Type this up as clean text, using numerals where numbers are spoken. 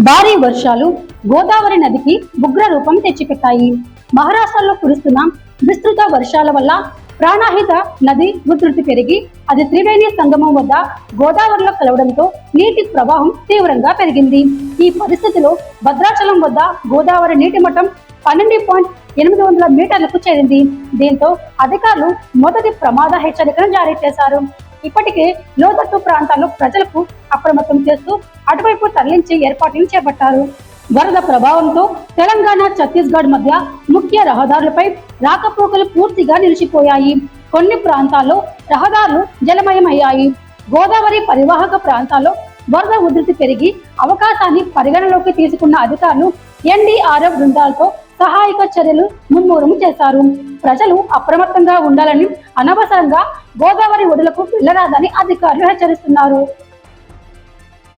భారీ వర్షాలు గోదావరి నదికి ఉగ్ర రూపం తెచ్చిపెట్టాయి. మహారాష్ట్రలో కురుస్తున్న విస్తృత వర్షాల వల్ల ప్రాణహిత నది ఉధృతి పెరిగి అది త్రివేణి సంగమం వద్ద గోదావరిలో కలవడంతో నీటి ప్రవాహం తీవ్రంగా పెరిగింది. ఈ పరిస్థితిలో భద్రాచలం వద్ద గోదావరి నీటి మట్టం 12.800 మీటర్లకు చేరింది. దీంతో అధికారులు మొదటి ప్రమాద హెచ్చరికను జారీ చేశారు. ఇప్పటికే లోతట్టు ప్రాంతాల్లో ప్రజలకు అప్రమత్తం చేస్తూ అటువైపు తరలించే ఏర్పాట్లు చేపట్టారు. వరద ప్రభావంతో తెలంగాణ, ఛత్తీస్గఢ్ మధ్య ముఖ్య రహదారులపై రాకపోకలు పూర్తిగా నిలిచిపోయాయి. కొన్ని ప్రాంతాల్లో రహదారులు జలమయమయ్యాయి. గోదావరి పరివాహక ప్రాంతాల్లో వరద ఉధృతి పెరిగి అవకాశాన్ని పరిగణలోకి తీసుకున్న అధికారులు ఎన్డీఆర్ఎఫ్ బృందాలతో సహాయక చర్యలు ముమ్మూరం చేశారు. ప్రజలు అప్రమత్తంగా ఉండాలని, అనవసరంగా గోదావరి ఒడ్డులకు వెళ్లరాదని అధికారులు హెచ్చరిస్తున్నారు.